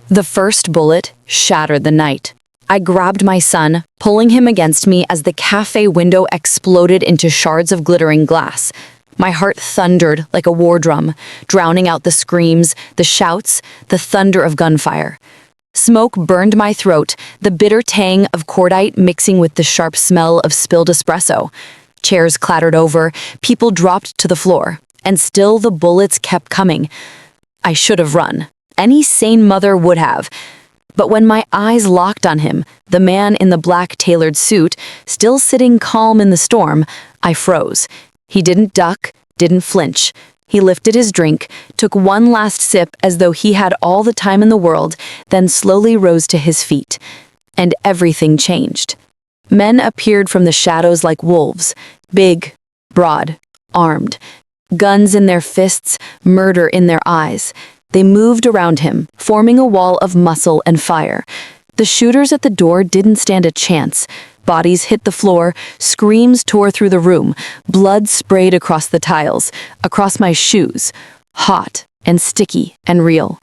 The first bullet shattered the night. I grabbed my son, pulling him against me as the cafe window exploded into shards of glittering glass. My heart thundered like a war drum, drowning out the screams, the shouts, the thunder of gunfire. Smoke burned my throat, the bitter tang of cordite mixing with the sharp smell of spilled espresso. Chairs clattered over, people dropped to the floor, and still the bullets kept coming. I should have run. Any sane mother would have. But when my eyes locked on him, the man in the black tailored suit, still sitting calm in the storm, I froze. He didn't duck, didn't flinch. He lifted his drink, took one last sip as though he had all the time in the world, then slowly rose to his feet. And everything changed. Men appeared from the shadows like wolves, big, broad, armed. Guns in their fists, murder in their eyes. They moved around him, forming a wall of muscle and fire. The shooters at the door didn't stand a chance. Bodies hit the floor, screams tore through the room, blood sprayed across the tiles, across my shoes, hot and sticky and real.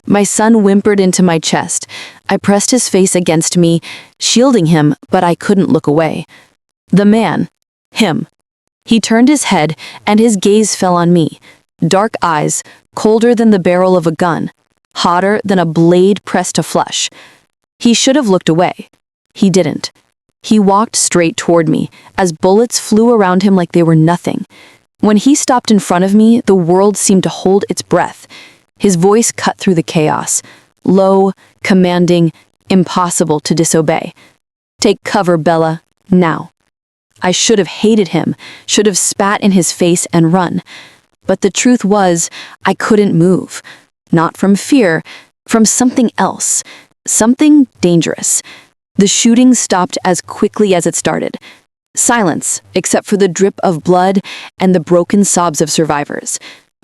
My son whimpered into my chest. I pressed his face against me, shielding him, but I couldn't look away. The man, him. He turned his head, and his gaze fell on me. Dark eyes, colder than the barrel of a gun, hotter than a blade pressed to flesh. He should have looked away. He didn't. He walked straight toward me, as bullets flew around him like they were nothing. When he stopped in front of me, the world seemed to hold its breath. His voice cut through the chaos, low, commanding, impossible to disobey. "Take cover, Bella, now." I should have hated him, should have spat in his face and run. But the truth was, I couldn't move. Not from fear, from something else. Something dangerous. The shooting stopped as quickly as it started. Silence, except for the drip of blood and the broken sobs of survivors.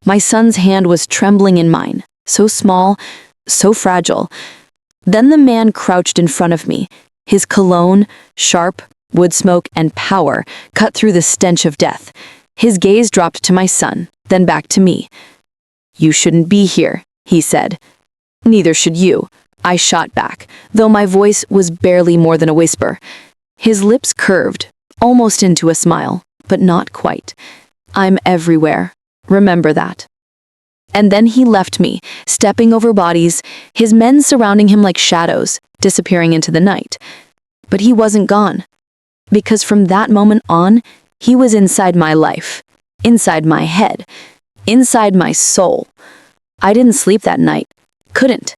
My son's hand was trembling in mine, so small, so fragile. Then the man crouched in front of me. His cologne, sharp, wood smoke, and power cut through the stench of death. His gaze dropped to my son, then back to me. "You shouldn't be here," he said. "Neither should you," I shot back, though my voice was barely more than a whisper. His lips curved, almost into a smile, but not quite. "I'm everywhere. Remember that." And then he left me, stepping over bodies, his men surrounding him like shadows, disappearing into the night. But he wasn't gone. Because from that moment on, he was inside my life, inside my head, inside my soul. I didn't sleep that night. Couldn't.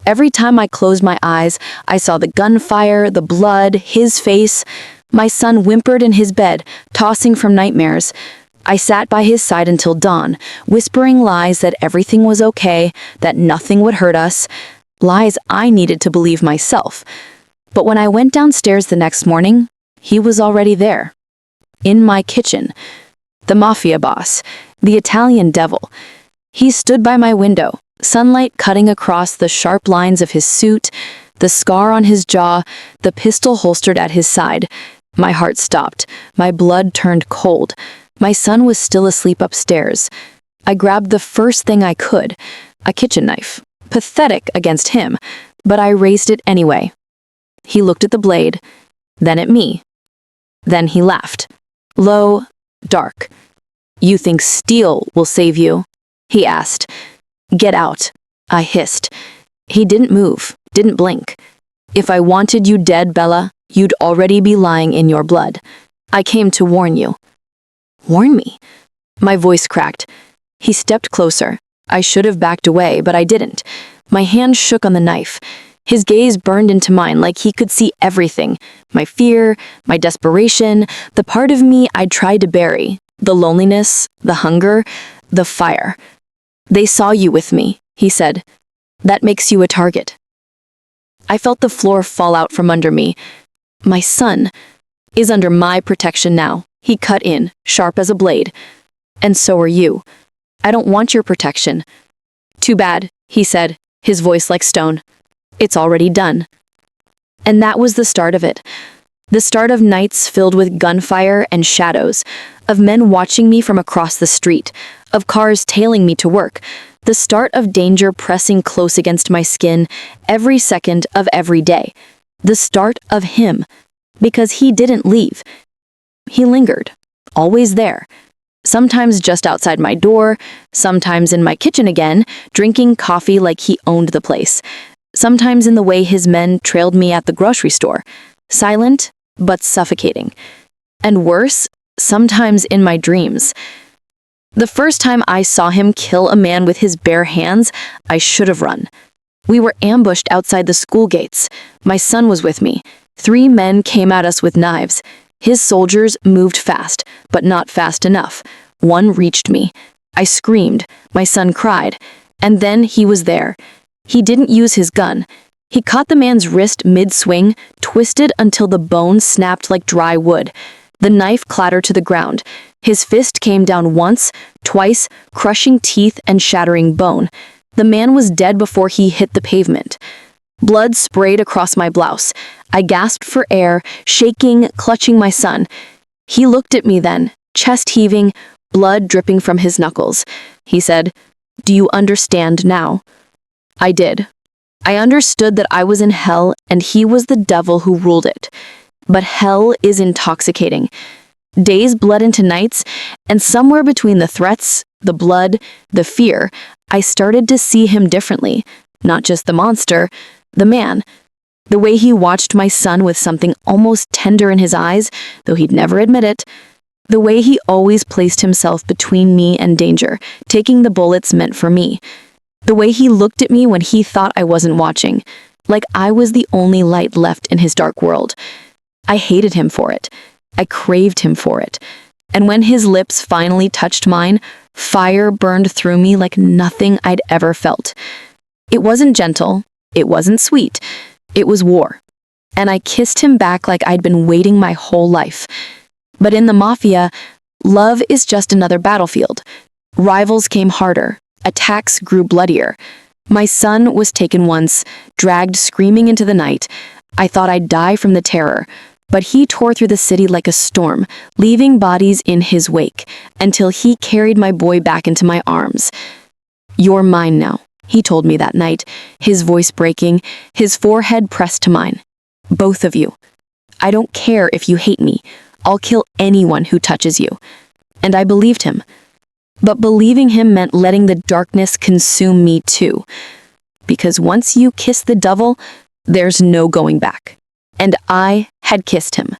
Every time I closed my eyes, I saw the gunfire, the blood, his face. My son whimpered in his bed, tossing from nightmares. I sat by his side until dawn, whispering lies that everything was okay, that nothing would hurt us, lies I needed to believe myself. But when I went downstairs the next morning, he was already there. In my kitchen. The Mafia boss. The Italian devil. He stood by my window, sunlight cutting across the sharp lines of his suit, the scar on his jaw, the pistol holstered at his side. My heart stopped. My blood turned cold. My son was still asleep upstairs. I grabbed the first thing I could, a kitchen knife. Pathetic against him, but I raised it anyway. He looked at the blade, then at me. Then he laughed. Low, dark. "You think steel will save you?" he asked. "Get out," I hissed. He didn't move, didn't blink. "If I wanted you dead, Bella, you'd already be lying in your blood. I came to warn you." "Warn me?" My voice cracked. He stepped closer. I should have backed away, but I didn't. My hand shook on the knife. His gaze burned into mine like he could see everything. My fear, my desperation, the part of me I'd tried to bury, the loneliness, the hunger, the fire. "They saw you with me," he said. "That makes you a target." I felt the floor fall out from under me. "My son is under my protection now," he cut in, sharp as a blade. "And so are you. I don't want your protection." "Too bad," he said, his voice like stone. "It's already done." And that was the start of it. The start of nights filled with gunfire and shadows, of men watching me from across the street, of cars tailing me to work, The start of danger pressing close against my skin every second of every day. The start of him. Because he didn't leave. He lingered. Always there. Sometimes just outside my door, sometimes in my kitchen again, drinking coffee like he owned the place. Sometimes in the way his men trailed me at the grocery store. Silent, but suffocating. And worse, sometimes in my dreams. The first time I saw him kill a man with his bare hands, I should have run. We were ambushed outside the school gates. My son was with me. 3 men came at us with knives. His soldiers moved fast, but not fast enough. One reached me. I screamed. My son cried. And then he was there. He didn't use his gun. He caught the man's wrist mid-swing, twisted until the bone snapped like dry wood. The knife clattered to the ground. His fist came down once, twice, crushing teeth and shattering bone. The man was dead before he hit the pavement. Blood sprayed across my blouse. I gasped for air, shaking, clutching my son. He looked at me then, chest heaving, blood dripping from his knuckles. He said, "Do you understand now?" I did. I understood that I was in hell and he was the devil who ruled it. But hell is intoxicating. Days bled into nights, and somewhere between the threats, the blood, the fear, I started to see him differently. Not just the monster, the man. The way he watched my son with something almost tender in his eyes, though he'd never admit it. The way he always placed himself between me and danger, taking the bullets meant for me. The way he looked at me when he thought I wasn't watching, like I was the only light left in his dark world. I hated him for it. I craved him for it. And when his lips finally touched mine, fire burned through me like nothing I'd ever felt. It wasn't gentle. It wasn't sweet. It was war. And I kissed him back like I'd been waiting my whole life. But in the Mafia, love is just another battlefield. Rivals came harder. Attacks grew bloodier. My son was taken once, dragged screaming into the night. I thought I'd die from the terror. But he tore through the city like a storm, leaving bodies in his wake, until he carried my boy back into my arms. "You're mine now," he told me that night, his voice breaking, his forehead pressed to mine. "Both of you. I don't care if you hate me. I'll kill anyone who touches you." And I believed him. But believing him meant letting the darkness consume me too. Because once you kiss the devil, there's no going back. And I had kissed him.